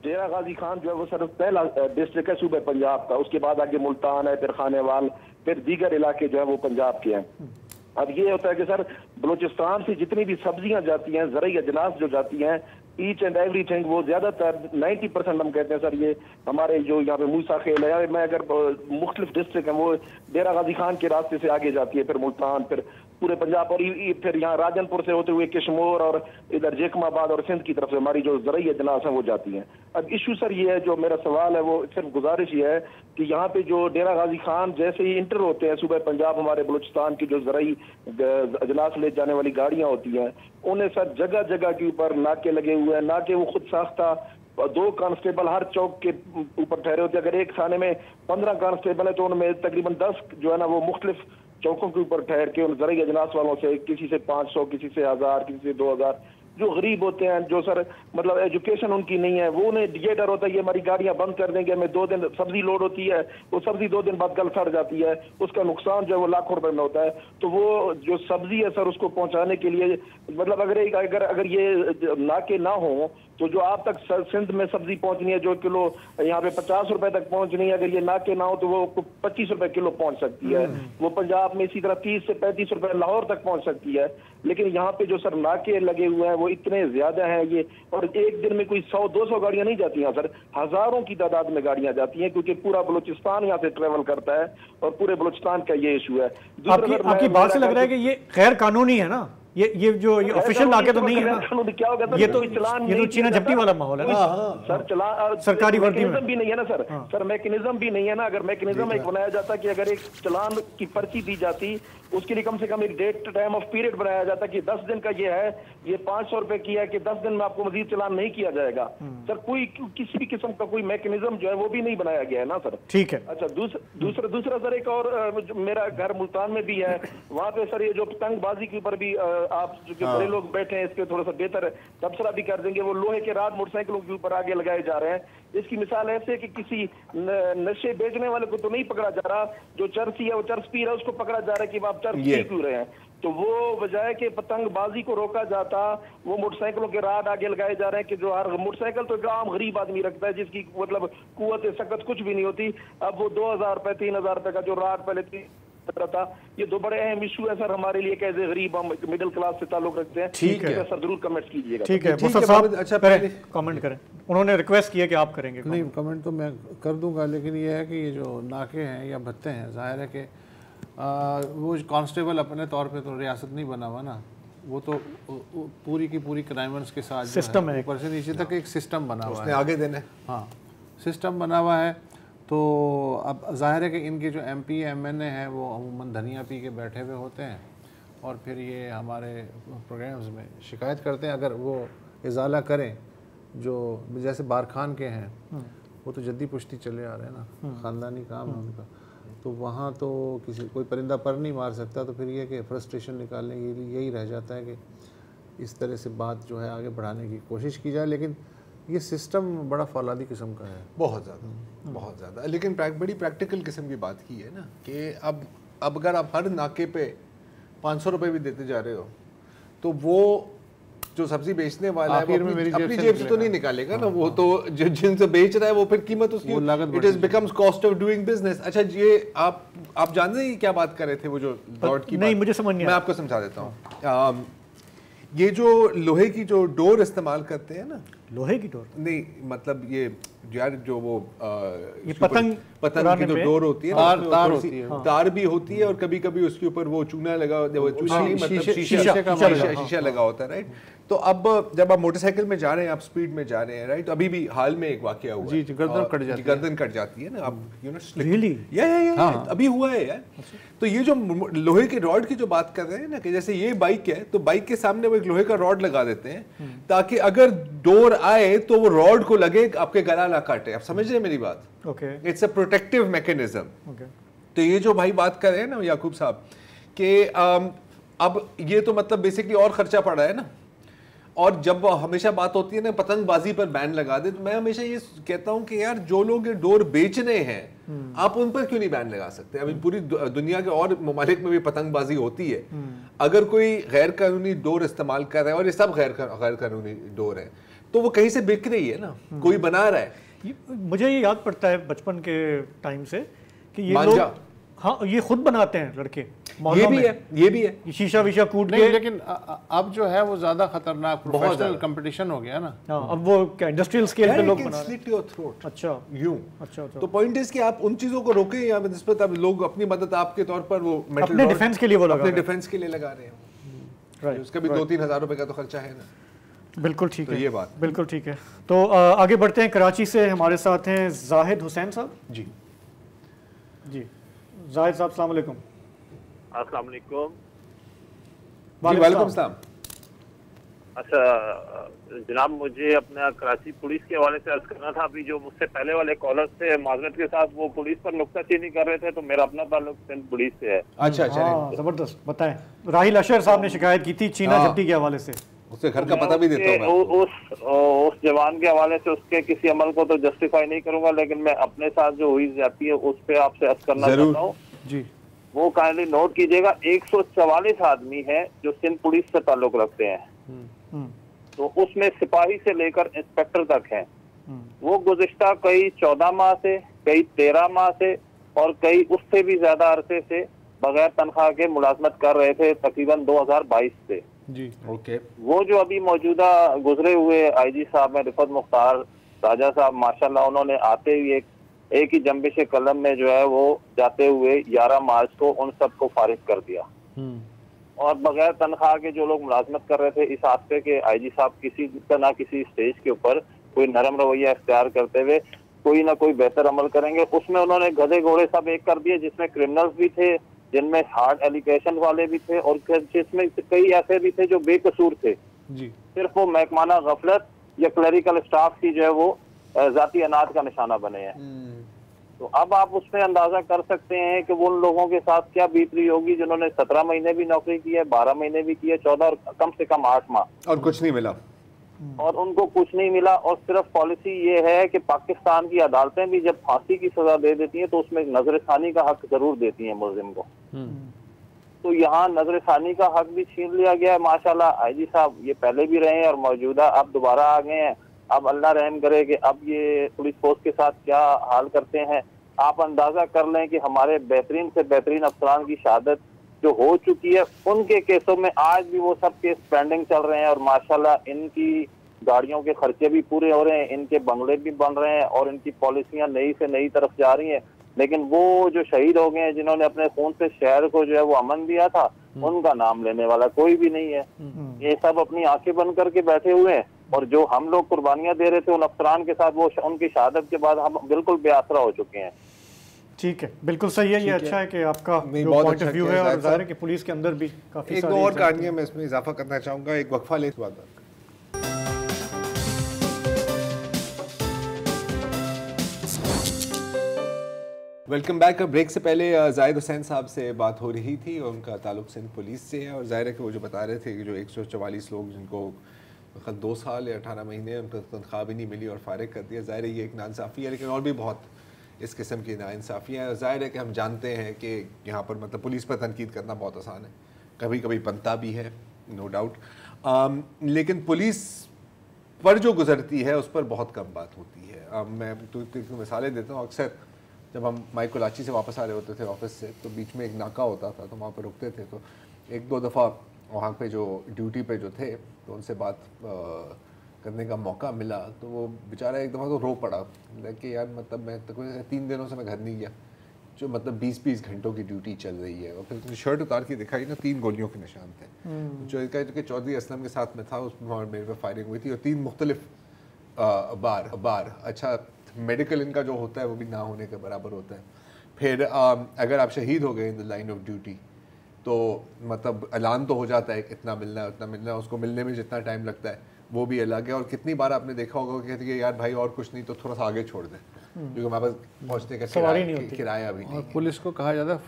डेरा गाजी खान जो है वो सर पहला डिस्ट्रिक्ट है सूबे पंजाब का, उसके बाद आगे मुल्तान है, फिर खानेवाल, फिर दीगर इलाके जो है वो पंजाब के हैं। अब ये होता है कि सर बलूचिस्तान से जितनी भी सब्जियां जाती हैं, ज़रूरी अजनास जो जाती हैं, ईच एंड एवरीथिंग, वो ज्यादातर 90% हम कहते हैं सर ये हमारे जो यहाँ पे मूसा खेल है, मैं अगर मुख्तलिफ डिस्ट्रिक्ट है वो डेरा गाजी खान के रास्ते से आगे जाती है, फिर मुल्तान, फिर पूरे पंजाब और फिर यहाँ राजनपुर से होते हुए किशमोर और इधर जेकमाबाद और सिंध की तरफ से हमारी जो ज़रूरी अजनास हैं वो जाती हैं। अब इशू सर ये है, जो मेरा सवाल है वो सिर्फ गुजारिश ये है कि यहाँ पे जो डेरा गाजी खान जैसे ही इंटर होते हैं सूबे पंजाब, हमारे बलूचिस्तान की जो ज़रूरी अजलास ले जाने वाली गाड़ियाँ होती हैं, उन्हें सर जगह जगह के ऊपर नाके लगे हुए हैं। नाके वो खुद साख्ता 2 कांस्टेबल हर चौक के ऊपर ठहरे होते हैं। अगर एक थाने में 15 कांस्टेबल है तो उनमें तकरीबन 10 जो है ना वो मुख्तलिफ चौकों के ऊपर ठहर के उन ज़रूरी अजनास वालों से, किसी से 500, किसी से 1000, किसी से 2000, जो गरीब होते हैं, जो सर मतलब एजुकेशन उनकी नहीं है, वो उन्हें ये डर होता है ये हमारी गाड़ियां बंद कर देंगे, हमें 2 दिन सब्जी लोड होती है, वो सब्जी 2 दिन बाद कल सड़ जाती है, उसका नुकसान जो है वो लाखों रुपए में होता है। तो वो जो सब्जी है सर उसको पहुंचाने के लिए मतलब अगर ये नाके ना हो तो जो आप तक सिंध में सब्जी पहुंचनी है, जो किलो यहाँ पे 50 रुपए तक पहुंचनी है, अगर ये नाके ना हो तो वो 25 रुपए किलो पहुंच सकती है। वो पंजाब में इसी तरह 30 से 35 रुपए लाहौर तक पहुंच सकती है। लेकिन यहाँ पे जो सर नाके लगे हुए हैं वो इतने ज्यादा हैं ये, और एक दिन में कोई 100-200 गाड़ियां नहीं जाती हैं सर, हजारों की तादाद में गाड़ियां जाती हैं, क्योंकि पूरा बलूचिस्तान यहाँ से ट्रेवल करता है और पूरे बलूचिस्तान का ये इशू है। आपकी बात से लग रहा है कि ये गैर कानूनी है ना, ये जो ये ऑफिशियल नाके तो नहीं है ना, क्या होगा सर, ये तो चीना झपटी वाला माहौल है ना सर। चलान सरकारी वर्दी में भी नहीं है ना सर, सर मैकेनिज्म भी नहीं है ना। अगर मैकेनिज्म एक बनाया जाता कि अगर एक चलान की पर्ची दी जाती, उसके लिए कम से कम एक डेट टाइम ऑफ पीरियड बनाया जाता कि 10 दिन का ये है, ये 500 रुपए की है कि 10 दिन में आपको मजीद चलान नहीं किया जाएगा। सर कोई किसी भी किस्म का कोई मैकेनिज्म जो है वो भी नहीं बनाया गया है ना सर। ठीक है। अच्छा, दूसरा सर एक और, मेरा घर मुल्तान में भी है, वहाँ पे सर ये जो पतंगबाजी के ऊपर भी आप जो बड़े लोग बैठे हैं, इसके थोड़ा सा बेहतर तबसरा भी कर देंगे। वो लोहे के राड मोटरसाइकिलों के ऊपर आगे लगाए जा रहे हैं। इसकी मिसाल ऐसे है कि किसी नशे बेचने वाले को तो नहीं पकड़ा जा रहा, जो चरसी है वो चरस पी रहा है उसको पकड़ा जा रहा है कि आप चरस पी क्यों रहे हैं। तो वो बजाय के पतंगबाजी को रोका जाता, वो मोटरसाइकिलों के राड आगे लगाए जा रहे हैं कि जो हर मोटरसाइकिल तो एक आम गरीब आदमी रखता है, जिसकी मतलब कुव्वत सकत कुछ भी नहीं होती। अब वो 2000 रुपए 3000 रुपए का जो राड पहले था, ये दो बड़े अहम इशू है सर हमारे लिए, कैसे गरीब हम मिडिल क्लास से ताल्लुक रखते हैं। ठीक है सर, जरूर कमेंट कीजिएगा। ठीक है मुस्तफा साहब, अच्छा पहले कमेंट करें, उन्होंने रिक्वेस्ट किया कि आप करेंगे। नहीं, कमेंट तो मैं कर दूंगा, लेकिन ये है कि ये जो नाके हैं या भत्ते हैं, जाहिर है कि वो कांस्टेबल अपने तौर पे तो रियासत नहीं बना हुआ ना, वो तो पूरी की पूरी क्राइमर्स के साथ सिस्टम है, ऊपर से नीचे तक एक सिस्टम बना हुआ है, आगे देना। हाँ, सिस्टम बना हुआ है। तो अब जाहिर है कि इनके जो MP MNA हैं वो अमूमन धनिया पी के बैठे हुए होते हैं, और फिर ये हमारे प्रोग्राम्स में शिकायत करते हैं। अगर वो इजाला करें, जो जैसे बारखान के हैं, वो तो जद्दी पुश्ती चले आ रहे हैं ना, ख़ानदानी काम है उनका, तो वहाँ तो कोई परिंदा पर नहीं मार सकता। तो फिर ये कि फ्रस्ट्रेशन निकालने के लिए यही रह जाता है कि इस तरह से बात जो है आगे बढ़ाने की कोशिश की जाए, लेकिन ये सिस्टम बड़ा फौलादी किस्म का है, बहुत ज़्यादा। लेकिन बड़ी प्रैक्टिकल किस्म की बात की है ना कि अब अगर आप हर नाके पे 500 रुपये भी देते जा रहे हो, तो वो जो सब्जी बेचने वाला है वो अपनी जेब से तो नहीं निकालेगा ना, वो तो जिनसे बेच रहा है वो फिर कीमत उसकी, it is becomes cost of doing business. अच्छा, ये आप जानते हैं क्या बात कर रहे थे, वो जो रॉड की नहीं, मुझे समझ नहीं, मैं आपको समझा देता हूँ। ये जो लोहे की जो डोर इस्तेमाल करते हैं ना, लोहे की डोर नहीं, मतलब ये यार जो वो ये पतंग की जो डोर होती है, तार होती है, तार भी होती है, और कभी कभी उसके ऊपर वो चूना लगा, शीशा लगा होता है, राइट। तो अब जब आप मोटरसाइकिल में जा रहे हैं, आप स्पीड में जा रहे हैं, राइट, अभी भी हाल में एक वाकया हुआ, जी, गर्दन कट जाती है ना, आप यू नो, रियली, या अभी हुआ है यार। तो ये जो लोहे के रॉड की जो बात कर रहे हैं ना, कि जैसे ये बाइक है, तो बाइक के सामने वो एक लोहे का रॉड लगा देते हैं, ताकि अगर डोर आए तो वो रॉड को लगे, आपके गला ना काटे। आप समझ रहे हैं मेरी बात? Okay, it's a protective mechanism. तो ये जो भाई बात कर रहे हैं ना याकूब साहब, कि अब ये तो मतलब बेसिकली और खर्चा पड़ रहा है ना, और जब हमेशा बात होती है ना पतंगबाजी पर बैन लगा दे, तो मैं हमेशा ये कहता हूं कि यार जो लोग ये डोर बेचने हैं, आप उन पर क्यों नहीं बैन लगा सकते? अभी पूरी दुनिया के और ममालिक में भी पतंगबाजी होती है। अगर कोई गैर कानूनी डोर इस्तेमाल कर रहा है, और ये सब गैर कानूनी डोर है, तो वो कहीं से बिक रही है ना, कोई बना रहा है। मुझे ये याद पड़ता है बचपन के टाइम से कि ये लोग, हाँ, ये खुद बनाते हैं लड़के, ये भी है शीशा विशा कूट के। लेकिन अब जो है वो ज्यादा खतरनाक प्रोफेशनल कंपटीशन हो गया ना। अब वो क्या इंडस्ट्रियल स्केल पे लोग बना स्लिट योर थ्रोट। अच्छा, यूं। अच्छा। तो पॉइंट इज कि आप उन चीजों को रोकें, या निस्बत अब लोग अपनी मदद आपके तौर पर वो मेटल अपने डिफेंस के लिए वो अपने डिफेंस के लिए लगा रहे हैं, राइट। उसका भी 2-3 हज़ार रुपए का तो खर्चा है ना। बिल्कुल ठीक है, ये बात बिल्कुल ठीक है। तो आगे बढ़ते हैं, कराची से हमारे साथ हैं जाहिद हुसैन साहब। जी जाहिद साहब, अस्सलाम वालेकुम। अस्सलाम वालेकुम। वालेकुम सलाम। अच्छा जनाब, मुझे अपना कराची पुलिस के हवाले से अर्ज करना था। अभी जो मुझसे पहले वाले कॉलर से माजरत के साथ वो पुलिस पर नुक्ताचीनी कर रहे थे, तो मेरा अपना ताल्लुक सिंध पुलिस से है। अच्छा, जबरदस्त, बताएं। राहिल अशर साहब ने शिकायत की थी चीना झपटी के हवाले से, उसके घर का पता भी देता हूं मैं। उस जवान के हवाले से उसके किसी अमल को तो जस्टिफाई नहीं करूंगा, लेकिन मैं अपने साथ जो हुई जाती है उस पे आपसे अर्ज करना चाहता हूँ जी। वो काइंडली नोट कीजिएगा। 144 आदमी है जो सिंध पुलिस से ताल्लुक रखते हैं। तो उसमें सिपाही से लेकर इंस्पेक्टर तक हैं। वो गुज़िश्ता कई 14 माह से, कई 13 माह से और कई उससे भी ज्यादा अरसे से बगैर तनख्वाह के मुलाजमत कर रहे थे, तकरीबन 2022 से जी। ओके। वो जो अभी मौजूदा गुजरे हुए आईजी साहब हैं रिफत मुख्तार राजा साहब, माशाल्लाह उन्होंने आते ही एक ही जंबिश कलम में जो है वो जाते हुए 11 मार्च को उन सबको फारिग कर दिया। और बगैर तनख्वाह के जो लोग मुलाजमत कर रहे थे, इस हादसे के आईजी साहब किसी ना किसी स्टेज के ऊपर कोई नरम रवैया इख्तियार करते हुए कोई ना कोई बेहतर अमल करेंगे। उसमें उन्होंने गधे घोड़े सब एक कर दिए, जिसमें क्रिमिनल्स भी थे, जिनमें हार्ड एलिगेशन वाले भी थे और जिसमें कई ऐसे भी थे जो बेकसूर थे जी। सिर्फ वो महकमाना गफलत या क्लरिकल स्टाफ की जो है वो जाती अनाज का निशाना बने हैं। तो अब आप उसमें अंदाजा कर सकते हैं कि वो उन लोगों के साथ क्या बीत रही होगी जिन्होंने 17 महीने भी नौकरी की है, 12 महीने भी की है, 14 और कम से कम 8 माह और कुछ नहीं मिला, और उनको कुछ नहीं मिला। और सिर्फ पॉलिसी ये है कि पाकिस्तान की अदालतें भी जब फांसी की सजा दे देती हैं तो उसमें नजरसानी का हक जरूर देती हैं मुलजिम को। तो यहाँ नजरसानी का हक भी छीन लिया गया है। माशाल्लाह आईजी साहब ये पहले भी रहे हैं और मौजूदा अब दोबारा आ गए हैं। अब अल्लाह रहम करे कि अब ये पुलिस फोर्स के साथ क्या हाल करते हैं। आप अंदाजा कर लें कि हमारे बेहतरीन से बेहतरीन अफसरान की शहादत जो हो चुकी है, उनके केसों में आज भी वो सब केस पेंडिंग चल रहे हैं और माशाल्लाह इनकी गाड़ियों के खर्चे भी पूरे हो रहे हैं, इनके बंगले भी बन रहे हैं और इनकी पॉलिसियां नई से नई तरफ जा रही हैं। लेकिन वो जो शहीद हो गए हैं जिन्होंने अपने खून से शहर को जो है वो अमन दिया था, उनका नाम लेने वाला कोई भी नहीं है। ये सब अपनी आंखें बंद करके बैठे हुए हैं और जो हम लोग कुर्बानियां दे रहे थे उन अफसरान के साथ, वो उनकी शहादत के बाद हम बिल्कुल बेआसरा हो चुके हैं। ठीक है, बिल्कुल सही है। ये अच्छा है कि आपका जो पॉइंट ऑफ व्यू है और जाहिर है कि पुलिस के अंदर भी काफी एक दो और कहानियां मैं इसमें इजाफा करना चाहूंगा। एक वक्फा ले बाद वेलकम बैक। ब्रेक से पहले जाहिद हुसैन साहब से बात हो रही थी और उनका ताल्लुक सिंध पुलिस से है और जाहिर है कि वो जो बता रहे थे कि जो 144 लोग जिनको 2 साल या 18 महीने उनको तनख्वाह भी नहीं मिली और फारिग कर दिया, जाहिर है ये एक नाइंसाफ़ी है। लेकिन और भी बहुत इस किस्म की नाइंसाफ़ियाँ हैं। ज़ाहिर है कि हम जानते हैं कि यहाँ पर मतलब पुलिस पर तनकीद करना बहुत आसान है, कभी कभी बनता भी है, नो डाउट, लेकिन पुलिस पर जो गुजरती है उस पर बहुत कम बात होती है। मैं तो मिसालें देता हूँ। अक्सर जब हम माई कोलाची से वापस आ रहे होते थे ऑफिस से, तो बीच में एक नाका होता था, तो वहाँ पर रुकते थे। तो 1-2 दफ़ा वहाँ पे जो ड्यूटी पे जो थे तो उनसे बात करने का मौका मिला, तो वो बेचारा एक दफ़ा तो रो पड़ा कि यार मतलब मैं तकरीबन 3 दिनों से मैं घर नहीं गया, जो मतलब 20-20 घंटों की ड्यूटी चल रही है। और फिर उसने शर्ट उतार के दिखाई ना, 3 गोलियों के निशान थे। जो कि चौधरी असलम के साथ में था, उसमें मेरे पे फायरिंग हुई थी और 3 मुख्तलिफ बार। अच्छा, मेडिकल इनका जो होता है वो भी ना होने के बराबर होता है। फिर अगर आप शहीद हो गए in the line of duty तो मतलब ऐलान तो हो जाता है इतना मिलना है उतना मिलना है, उसको मिलने में जितना टाइम लगता है वो भी अलग है। और कितनी बार आपने देखा होगा कि कहते हैं यार भाई और कुछ नहीं तो थोड़ा सा आगे छोड़ दें, क्योंकि हमारे पास पहुंचने का किराया भी नहीं। पुलिस को कहा जाता है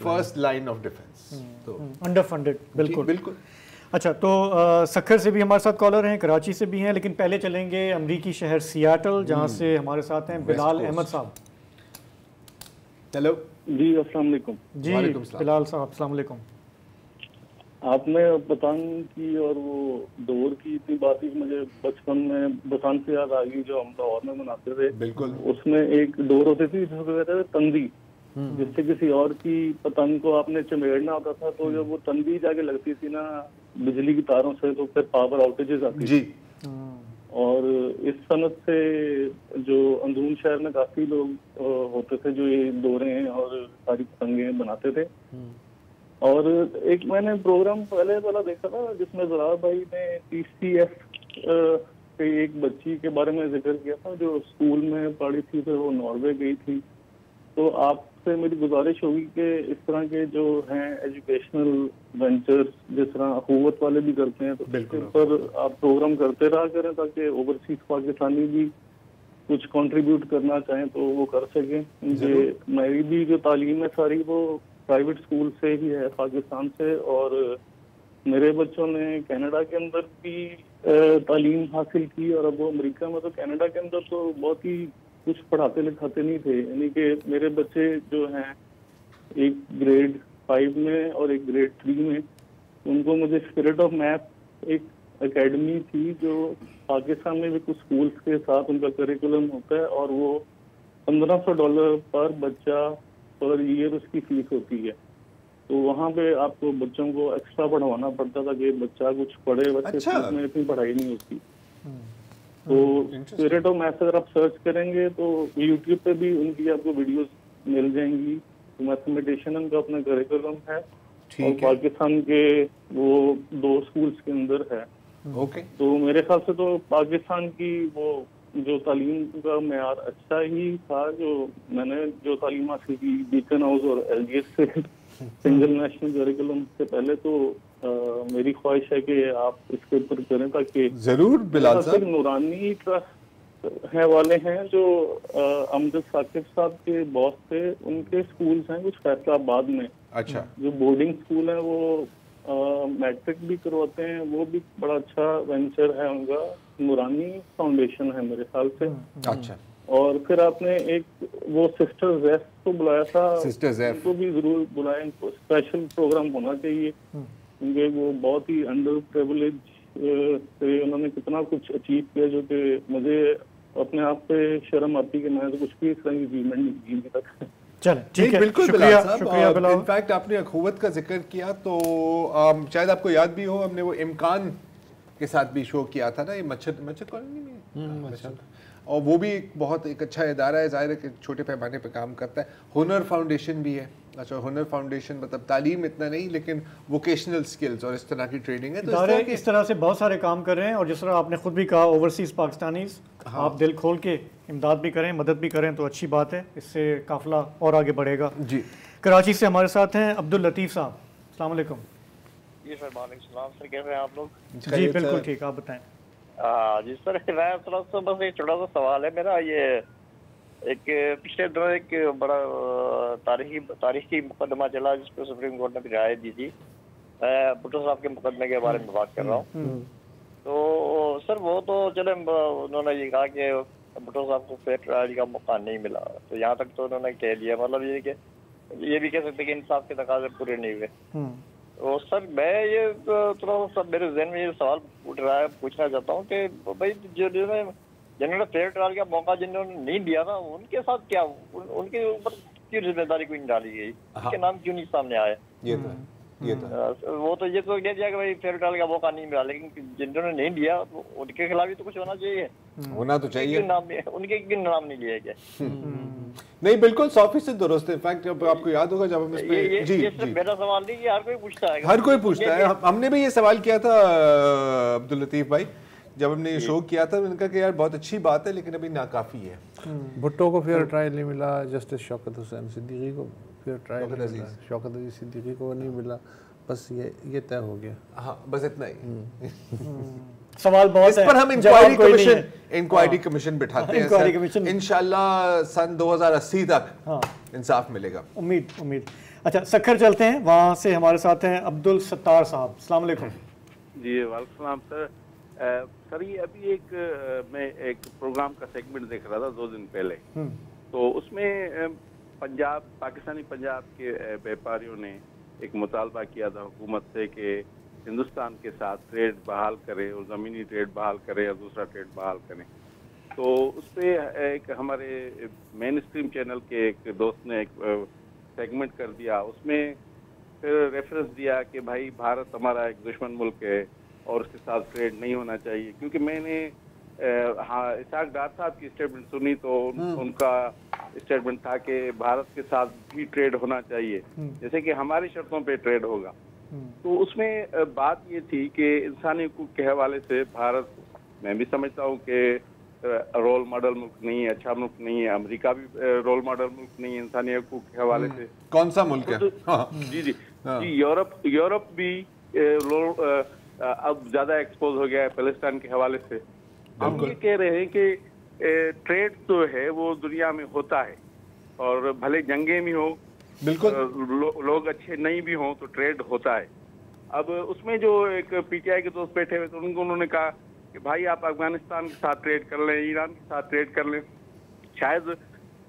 फर्स्ट लाइन ऑफ डिफेंस। तो अंडर फंडेड। बिल्कुल। अच्छा, तो सखर से भी हमारे साथ कॉलर हैं, कराची से भी हैं, लेकिन पहले चलेंगे अमरीकी शहर सियाटल, जहां से हमारे साथ हैं बिलाल अहमद साहब। हेलो जी, अस्सलाम वालेकुम। जी बिलाल साहब, अस्सलाम वालेकुम। आपने पतंग की और वो दौड़ की इतनी बात ही मुझे बचपन में बसंत से याद आ गई, जो हम लाहौर में मनाते थे। बिल्कुल। उसमें एक दौड़ होती थी जिसको कहते थे तंदी, जिससे किसी और की पतंग को आपने चमेड़ना होता था, तो जब वो तंदी जाके लगती थी ना बिजली की तारों से, तो फिर पावर आउटेजेस आती जी। और इस सनत से जो अंदरून शहर में काफी लोग होते थे जो ये दौड़े और सारी पतंगे बनाते थे। और एक मैंने प्रोग्राम पहले वाला देखा था जिसमें ज़रार भाई ने TCF के एक बच्ची के बारे में जिक्र किया था जो स्कूल में पढ़ी थी, फिर वो नॉर्वे गई थी। तो आपसे मेरी गुजारिश होगी कि इस तरह के जो हैं एजुकेशनल वेंचर्स, जिस तरह अखुवत वाले भी करते हैं, तो इसके ऊपर आप प्रोग्राम करते रहा करें ताकि ओवरसीज पाकिस्तानी भी कुछ कंट्रीब्यूट करना चाहें तो वो कर सकें। मेरी भी जो तालीम है सारी वो प्राइवेट स्कूल से ही है, पाकिस्तान से, और मेरे बच्चों ने कनाडा के अंदर भी तालीम हासिल की और अब वो अमेरिका में। तो कनाडा के अंदर तो बहुत ही कुछ पढ़ाते लिखाते नहीं थे, यानी कि मेरे बच्चे जो हैं एक ग्रेड 5 में और एक ग्रेड 3 में, उनको मुझे स्पिरिट ऑफ मैथ एक एकेडमी थी जो पाकिस्तान में भी कुछ स्कूल्स के साथ उनका करिकुलम होता है, और वो $1500 पर बच्चा पर ईयर उसकी फीस होती है। तो वहाँ पे आपको बच्चों को एक्स्ट्रा पढ़वाना पड़ता था कि बच्चा कुछ पढ़े, बच्चे में इतनी पढ़ाई नहीं होती। तो स्पिरिट ऑफ मैथ्स अगर आप सर्च करेंगे तो यूट्यूब पे भी उनकी आपको वीडियोस मिल जाएंगी। तो मैथमेटिशियन उनका अपना करिकुलम है और पाकिस्तान के वो 2 स्कूल्स के अंदर है। ओके। तो मेरे ख्याल से तो पाकिस्तान की वो जो तालीम का मेयार अच्छा ही था। जो मैंने जो तालीम हासिल की बीकन हाउस और LGS से सिंगल नेशनल करिकुलम से पहले, तो मेरी ख्वाहिश है कि आप इसके ऊपर करें, ताकि जरूर बिलाल साहब। नूरानी ट्रस्ट है वाले हैं जो अमजद साकिब साहब के बॉस थे, उनके स्कूल्स हैं कुछ फैसलाबाद में। अच्छा। जो बोर्डिंग स्कूल है वो मैट्रिक भी करवाते हैं, वो भी बड़ा अच्छा वेंचर है उनका। नूरानी फाउंडेशन है मेरे ख्याल से। अच्छा। और फिर आपने एक वो सिस्टर जैफ को बुलाया था, सिस्टर जैफ उनको भी जरूर बुलाएं, इनको स्पेशल प्रोग्राम होना चाहिए क्योंकि वो बहुत ही अंडर प्रिविलेज से उन्होंने कितना कुछ अचीव किया, जो कि मुझे अपने आप पे शर्म आती कि मैंने तो कुछ भी इस तरह की अचीवमेंट नहीं की अभी तक। चलें, ठीक है, बिल्कुल बिलाल साहब। इनफैक्ट आपने अखुवत का जिक्र किया तो शायद आपको याद भी हो, हमने वो इमकान के साथ भी शो किया था ना, ये मच्छर कॉलोनी में। और वो भी एक बहुत एक अच्छा इदारा है, ज़ाहिर है कि छोटे पैमाने पे काम करता है। हुनर फाउंडेशन भी है। अच्छा, हुनर फाउंडेशन मतलब तालीम इतना नहीं लेकिन वोकेशनल स्किल्स और इस तरह की ट्रेनिंग है। तो इस तरह से बहुत सारे काम कर रहे हैं। और जिस तरह आपने खुद भी कहा ओवरसीज़ पाकिस्तानीज़, आप दिल खोल के इमदाद भी करें, मदद भी करें तो अच्छी बात है, इससे काफ़िला और आगे बढ़ेगा। जी। कराची से हमारे साथ हैं अब्दुल लतीफ़ साहब। अस्सलाम वालेकुम। जी सर, वालेकुम सलाम सर, कैसे हैं आप लोग? जी बिल्कुल ठीक, आप बताएं। जी सर, मैं थोड़ा सा बस एक छोटा सा सवाल है मेरा। ये एक पिछले दिनों एक बड़ा तारीखी मुकदमा चला जिसपे सुप्रीम कोर्ट ने भी राय दी थी। भुट्टो साहब के मुकदमे के बारे में बात कर रहा हूँ। तो सर वो तो चले, उन्होंने ये कहा कि भुट्टो साहब को फेयर ट्रायल का मौका नहीं मिला, तो यहाँ तक तो उन्होंने कह दिया, मतलब ये कि ये भी कह सकते कि इंसाफ के तकाजे पूरे नहीं हुए। तो सर मैं ये थोड़ा सा मेरे जहन में ये सवाल पूछना चाहता हूँ कि भाई जिन्होंने फेयर ट्रायल का मौका जिन्होंने नहीं दिया ना, उनके साथ क्या, उनके ऊपर क्यों जिम्मेदारी क्यों नहीं डाली गई? उनके नाम क्यों नहीं सामने आए? वो तो ये तो कह दिया कि भाई फेयर ट्रायल का मौका नहीं मिला, लेकिन जिन्होंने नहीं दिया उनके खिलाफ भी तो कुछ होना चाहिए। होना तो चाहिए। उनके क्यों नाम नहीं लिया गया? नहीं, बिल्कुल 100% दुरुस्त है। इनफैक्ट जब आपको याद होगा जब हम इस पे जी मेरा सवाल नहीं कि हर कोई पूछता है, हर कोई पूछता है। हमने भी ये सवाल किया था अब्दुल लतीफ भाई, जब हमने ये शो किया था, मैंने कहा कि यार बहुत अच्छी बात है लेकिन अभी नाकाफी है। भुट्टो को फेयर ट्रायल नहीं मिला, जस्टिस शौकत हुसैन सिद्दीकी को फेयर ट्रायल नहीं मिला, शौकत अजीज सिद्दीकी को नहीं मिला, बस ये तय हो गया। हाँ, बस इतना ही। सवाल बहुत इस पर हम इंक्वायरी कमीशन बिठाते हैं। इंशाल्लाह सन 2080 तक इंसाफ मिलेगा। उम्मीद। अच्छा, सखर चलते हैं, वहाँ से हमारे साथ हैं अब्दुल सत्तार साहब। अस्सलाम वालेकुम। जी वालेकुम सलाम सर। सर ये अभी मैं एक प्रोग्राम का सेगमेंट देख रहा था 2 दिन पहले, तो उसमें पाकिस्तानी पंजाब के व्यापारियों ने एक मुतालबा किया था हुकूमत से कि हिंदुस्तान के साथ ट्रेड बहाल करें और ज़मीनी ट्रेड बहाल करें और दूसरा ट्रेड बहाल करें। तो उस पर एक हमारे मेन स्ट्रीम चैनल के एक दोस्त ने एक सेगमेंट कर दिया, उसमें फिर रेफरेंस दिया कि भाई भारत हमारा एक दुश्मन मुल्क है और उसके साथ ट्रेड नहीं होना चाहिए। क्योंकि मैंने इसाक डार साहब की स्टेटमेंट सुनी तो उनका स्टेटमेंट था कि भारत के साथ भी ट्रेड होना चाहिए, जैसे कि हमारी शर्तों पे ट्रेड होगा। तो उसमें बात ये थी कि इंसानी हकूक के हवाले से भारत, मैं भी समझता हूँ कि रोल मॉडल मुल्क नहीं है, अच्छा मुल्क नहीं है। अमेरिका भी रोल मॉडल मुल्क नहीं है इंसानी हकूक के हवाले से। कौन सा मुल्क है? जी यूरोप भी अब ज्यादा एक्सपोज हो गया है पैलेस्टाइन के हवाले से। हम ये कह रहे हैं कि ट्रेड तो है वो दुनिया में होता है, और भले जंगें भी हो, बिल्कुल लोग अच्छे नहीं भी हों तो ट्रेड होता है। अब उसमें जो एक पीटीआई के दोस्त बैठे हुए थे उन्होंने कहा कि भाई आप अफगानिस्तान के साथ ट्रेड कर लें, ईरान के साथ ट्रेड कर लें। शायद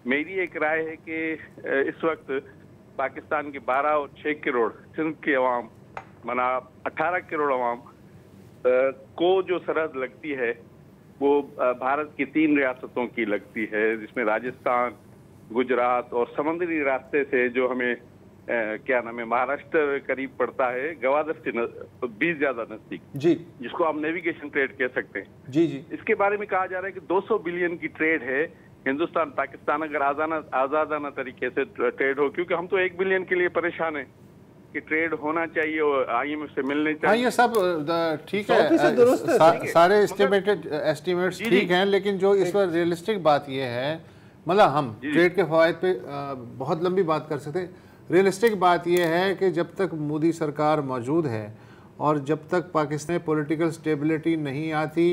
मेरी एक राय है कि इस वक्त पाकिस्तान के 12 और 6 करोड़ सिंध के अवाम, माना 18 करोड़ अवाम को जो सरहद लगती है वो भारत की 3 रियासतों की लगती है, जिसमें राजस्थान, गुजरात और समुद्री रास्ते से जो हमें क्या नाम है महाराष्ट्र करीब पड़ता है, गवादर से 20 ज्यादा नजदीक जी, जिसको आप नेविगेशन ट्रेड कह सकते हैं। जी जी। इसके बारे में कहा जा रहा है कि 200 बिलियन की ट्रेड है हिंदुस्तान पाकिस्तान अगर आजादाना तरीके से ट्रेड हो, क्योंकि हम तो 1 बिलियन के लिए परेशान है कि ट्रेड होना चाहिए और IMF से मिलने चाहिए। हाँ, ये सब ठीक है, सारे एस्टिमेट्स ठीक हैं, लेकिन जो इस पर रियलिस्टिक बात ये है, मतलब हम ट्रेड के फवायद पे बहुत लंबी बात कर सकते हैं। रियलिस्टिक बात यह है कि जब तक मोदी सरकार मौजूद है और जब तक पाकिस्तान में पॉलिटिकल स्टेबिलिटी नहीं आती,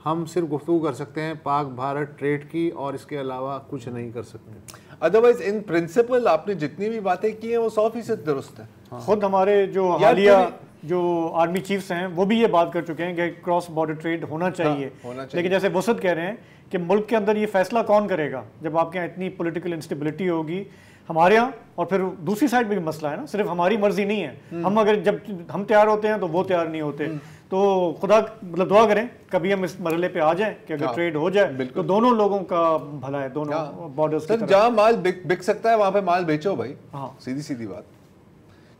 हम सिर्फ गुफ्तगू कर सकते हैं पाक भारत ट्रेड की, और इसके अलावा कुछ नहीं कर सकते। अदरवाइज इन प्रिंसिपल आपने जितनी भी बातें की हैं वो 100% दुरुस्त है। हाँ। खुद हमारे जो हालिया जो आर्मी चीफ्स हैं वो भी ये बात कर चुके हैं कि क्रॉस बॉर्डर ट्रेड होना चाहिए, लेकिन जैसे वसत कह रहे हैं कि मुल्क के अंदर ये फैसला कौन करेगा जब आपके यहाँ इतनी पॉलिटिकल इंस्टेबिलिटी होगी हमारे यहाँ, और फिर दूसरी साइड में भी मसला है ना, सिर्फ हमारी मर्जी नहीं है। हम अगर जब हम तैयार होते हैं तो वो तैयार नहीं होते, तो खुदा मतलब दुआ करें कभी हम इस मरहले पे आ जाएं कि अगर ट्रेड हो जाए तो दोनों लोगों का भला है, दोनों बॉर्डर्स की तरफ। जहाँ माल बिक सकता है वहां पे माल बेचो भाई। हाँ, सीधी सीधी बात।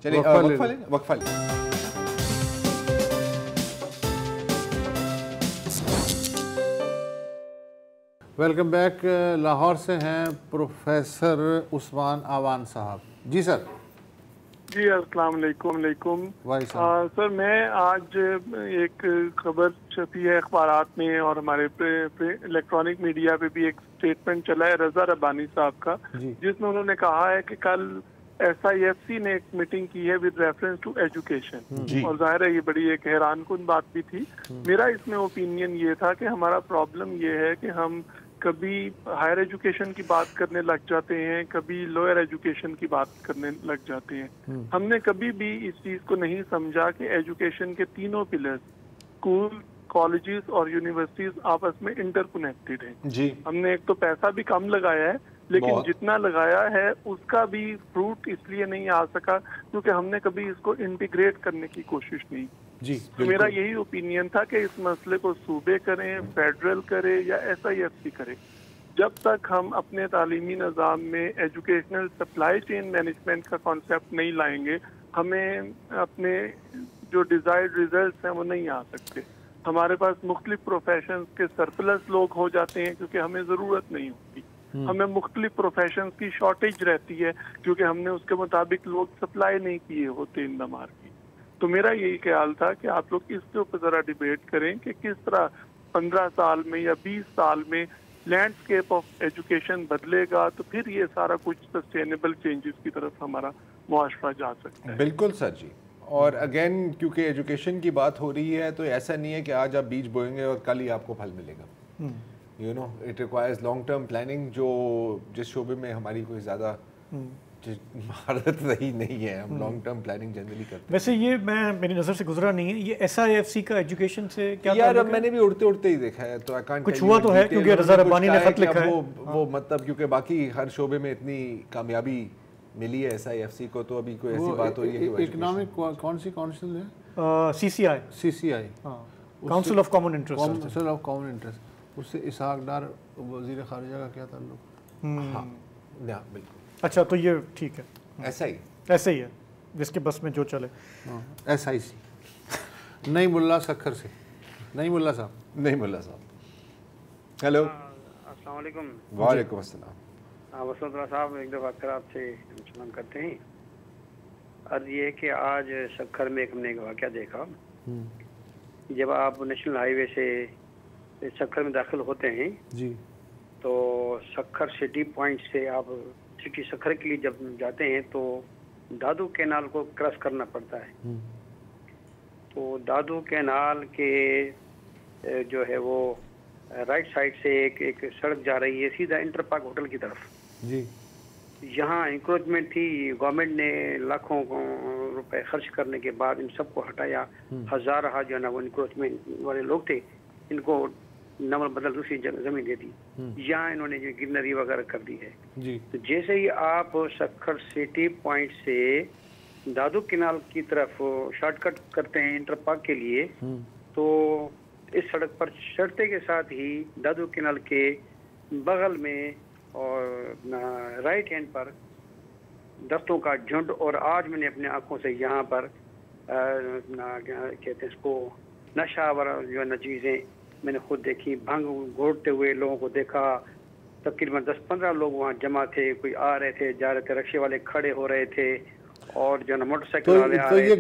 चलिए वक्फा ले। Welcome back. लाहौर से हैं प्रोफेसर उस्मान आवान साहब। जी सर। जी अस्सलाम वालेकुम। सर मैं आज एक खबर छपी है अखबारात में और हमारे इलेक्ट्रॉनिक मीडिया पे भी एक स्टेटमेंट चला है रजा रब्बानी साहब का, जिसमें उन्होंने कहा है कि कल SIFC ने एक मीटिंग की है विद रेफरेंस टू एजुकेशन, और जाहिर है ये बड़ी एक हैरान कुन बात भी थी। मेरा इसमें ओपिनियन ये था कि हमारा प्रॉब्लम ये है कि हम कभी हायर एजुकेशन की बात करने लग जाते हैं, कभी लोअर एजुकेशन की बात करने लग जाते हैं। हमने कभी भी इस चीज को नहीं समझा कि एजुकेशन के तीनों पिलर्स स्कूल, कॉलेजेस और यूनिवर्सिटीज आपस में इंटरकनेक्टेड हैं। जी, हमने एक तो पैसा भी कम लगाया है, लेकिन जितना लगाया है उसका भी फ्रूट इसलिए नहीं आ सका क्योंकि हमने कभी इसको इंटीग्रेट करने की कोशिश नहीं। जी, तो मेरा यही ओपिनियन था कि इस मसले को सूबे करें, फेडरल करे या SIFC करे, जब तक हम अपने तालीमी निज़ाम में एजुकेशनल सप्लाई चेन मैनेजमेंट का कॉन्सेप्ट नहीं लाएंगे, हमें अपने जो डिजायर्ड रिजल्ट्स हैं वो नहीं आ सकते। हमारे पास मुख्तलिफ प्रोफेशंस के सरप्लस लोग हो जाते हैं क्योंकि हमें ज़रूरत नहीं होती। हमें मुख्तलिफ प्रोफेशंस की शॉर्टेज रहती है क्योंकि हमने उसके मुताबिक लोग सप्लाई नहीं किए होते इन द मार्केट। तो मेरा यही ख्याल था कि आप लोग इसके ऊपर ज़रा डिबेट करें कि किस तरह 15 साल में या 20 साल में लैंडस्केप ऑफ एजुकेशन बदलेगा, तो फिर ये सारा कुछ सस्टेनेबल चेंजेस की तरफ हमारा मुआशरा जा सकता है। बिल्कुल सर जी। और अगेन क्योंकि एजुकेशन की बात हो रही है तो ऐसा नहीं है कि आज आप बीज बोएंगे और कल ही आपको फल मिलेगा। You know it requires long term planning, जो जिस शोबे में हमारी कोई ज़्यादा महारत रही नहीं है, हम लॉन्ग टर्म प्लानिंग जनरली करते हैं। वैसे ये मैं मेरी नज़र से गुजरा नहीं है, ये SIFC का एजुकेशन से क्या यार अब मैंने भी उड़ते उड़ते ही देखा है, तो आई कांट कुछ हुआ तो है क्योंकि रजा रब्बानी ने खत लिखा है वो मतलब क्योंकि बाकी हर शोबे में इतनी कामयाबी मिली है SIFC को, तो अभी कोई ऐसी बात हो रही है कि इकोनॉमिक कौन सी काउंसिल है? CCI council of common interest. Council of common interest, उससे इसहाक डार वजीर खारिजा का क्या ताल्लुक? हाँ बिल्कुल। अच्छा, तो ये ठीक है, ऐसा ही है जिसके बस में जो चले। SIC नहीं मुल्ला सखर से, नहीं मुल्ला साहब। हेलो, अस्सलाम वालेकुम। वालेकुम अस्सलाम। वसंतरा साहब, एक दफ़ा फिर आपसे सलाम करते हैं। अर्ज ये कि आज सखर में हमने एक वाक़या देखा। जब आप नेशनल हाईवे से सखर में दाखिल होते हैं जी, तो सखर सिटी पॉइंट से आप सिटी सखर के लिए जब जाते हैं तो दादू कैनाल को क्रॉस करना पड़ता है। तो दादू कैनाल के जो है वो राइट साइड से एक सड़क जा रही है सीधा इंटर पार्क होटल की तरफ जी। यहाँ इंक्रोचमेंट थी, गवर्नमेंट ने लाखों रुपए खर्च करने के बाद इन सबको हटाया। हजार जो है ना वो इंक्रोचमेंट वाले लोग थे, इनको नमल बदल दूसरी जमीन दे दी। यहाँ इन्होंने जो गिरनरी वगैरह कर दी है जी। तो जैसे ही आप सखर सिटी पॉइंट से दादू कैनाल की तरफ शॉर्टकट करते हैं इंटर पार्क के लिए, तो तो इस सड़क पर चढ़ते के साथ ही दादू कैनाल के बगल में और राइट हैंड पर दस्तों का झुंड, और आज मैंने अपने आंखों से यहाँ पर कहते हैं इसको नशावर जो है न चीज़ें मैंने खुद देखी। भंग घोटते हुए लोगों को देखा, तकरीबन 10-15 लोग वहाँ जमा थे, कोई आ रहे थे जा रहे थे, रिक्शे वाले खड़े हो रहे थे और जो है मोटरसाइकिल वाले आ रहे थे। ये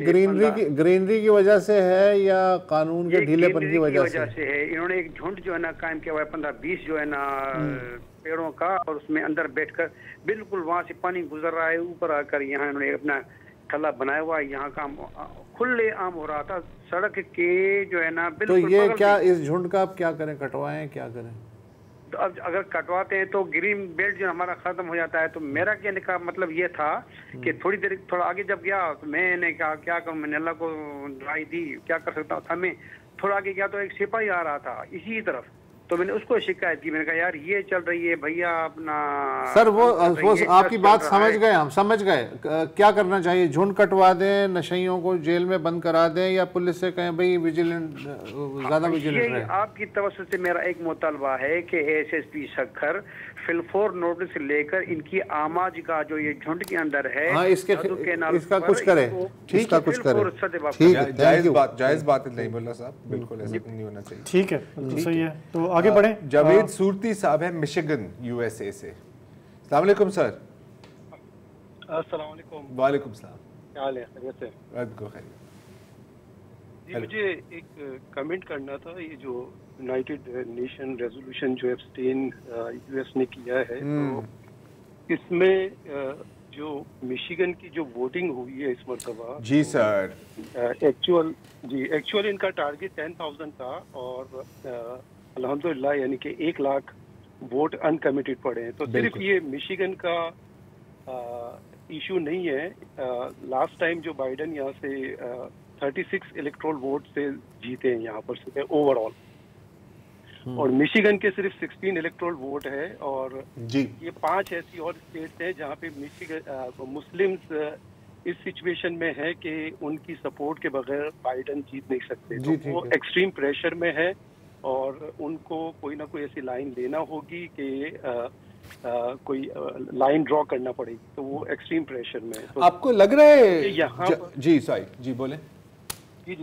ग्रीनरी की वजह से है या कानून के ढीलेपन की वजह से है? इन्होंने एक झुंड जो है ना कायम किया हुआ है 15-20 जो है ना पेड़ों का, और उसमें अंदर बैठकर बिल्कुल वहाँ से पानी गुजर रहा है, ऊपर आकर यहाँ इन्होंने अपना थला बनाया हुआ है। यहाँ का खुले आम हो रहा था सड़क के जो है ना बिल्कुल। तो ये क्या इस झुंड का आप क्या करें, कटवाएं क्या करें? तो अब अगर कटवाते हैं तो ग्रीन बेल्ट जो हमारा खत्म हो जाता है। तो मेरा कहने का मतलब ये था कि थोड़ा आगे जब गया तो मैंने कहा क्या करूं, मैंने अल्लाह को दुआई दी, क्या कर सकता था मैं। थोड़ा आगे गया तो एक सिपाही आ रहा था इसी तरफ, तो मैंने उसको शिकायत की। मैंने कहा यार ये चल रही है भैया अपना। सर वो आपकी बात समझ गए, हम समझ गए। क्या करना चाहिए? झुंड कटवा दें, नशइयों को जेल में बंद करा दें, या पुलिस से कहें भाई विजिलेंट ज्यादा विजिलेंट रहे? आपकी तवज्जो से मेरा एक मुतालबा है कि एसएसपी सखर फिलफोर नोटिस लेकर इनकी आमाज का जो ये झुंड के अंदर है, हाँ, इसका कुछ करें। ठीक है, कुछ करें। जायज बात नहीं बोलना साहब, बिल्कुल ऐसा नहीं होना चाहिए। ठीक है, सही है। तो आगे बढ़े। जावेद सूरती साहब है मिशिगन यूएसए से। अस्सलाम वालेकुम सर। अस्सलाम वालेकुम। वालेकुम सलाम। क्या हाल है? खैरियत से? जी, मुझे एक कमेंट करना था। ये जो यूनाइटेड नेशन रेजोल्यूशन जो एब्सटेन यूएस ने किया है, तो इसमें जो मिशिगन की जो वोटिंग हुई है इस मरतबा, जी सर, एक्चुअल इनका टारगेट 10,000 था और अल्हम्दुलिल्लाह यानी कि 1 लाख वोट अनकमिटेड पड़े हैं। तो सिर्फ ये मिशिगन का इशू नहीं है। लास्ट टाइम जो बाइडन यहाँ से 36 इलेक्टोरल वोट से जीते हैं यहाँ पर से ओवरऑल, और मिशिगन के सिर्फ 16 इलेक्टोरल वोट है। और जी, ये 5 ऐसी और स्टेट्स हैं जहाँ पे मुस्लिम्स इस सिचुएशन में है कि उनकी सपोर्ट के बगैर बाइडन जीत नहीं सकते। तो वो एक्सट्रीम प्रेशर में है और उनको कोई ना कोई ऐसी लाइन लेना होगी कि कोई लाइन ड्रॉ करना पड़ेगी। तो वो एक्सट्रीम प्रेशर में है। तो आपको लग रहा है यहाँ जी सॉरी जी बोले। जी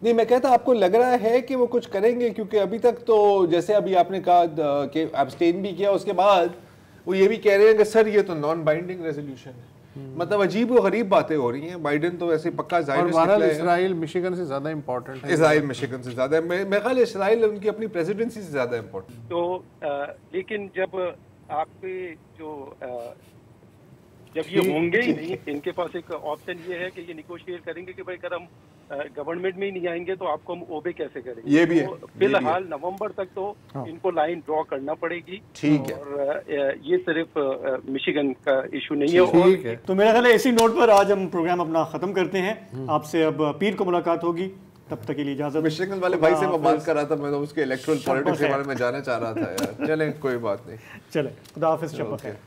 नहीं, मैं कहता आपको लग रहा है कि वो कुछ करेंगे, क्योंकि अभी तक तो जैसे अभी आपने कहा कि एब्सटेन भी किया, उसके बाद वो ये भी कह रहे हैं कि सर ये तो नॉन बाइंडिंग रेजोल्यूशन है। मतलब अजीब व गरीब बातें हो रही हैं। बाइडेन तो वैसे पक्का ज़ाहिर इजराइल मिशिगन से ज़्यादा इम्पोर्टेंट है। इजराइल मिशिगन से ज़्यादा, मैं ख्याल इजराइल उनकी अपनी प्रेसिडेंसी से ज़्यादा इम्पोर्टेंट। तो लेकिन जब आपके जब ये होंगे ही नहीं, इनके पास एक ऑप्शन ये है कि ये निगोशिएट करेंगे कि भाई अगर हम गवर्नमेंट में ही नहीं आएंगे तो आपको हम ओबे कैसे करेंगे। ये भी है। तो फिलहाल नवंबर तक तो इनको लाइन ड्रॉ करना पड़ेगी। ठीक है। और ये सिर्फ मिशिगन का इशू नहीं है। ठीक है। तो मेरा ख्याल है इसी नोट पर आज हम प्रोग्राम अपना खत्म करते हैं। आपसे अब पीर को मुलाकात होगी, तब तक के लिए इजाजत। मिशिगन वाले भाई से मैं बात कर रहा था, मैं तो उसके इलेक्टोरल पॉलिटिक्स के बारे में जानना चाह रहा था यार। चलें कोई बात नहीं, चले, खुदा हाफिज़, शब बखैर।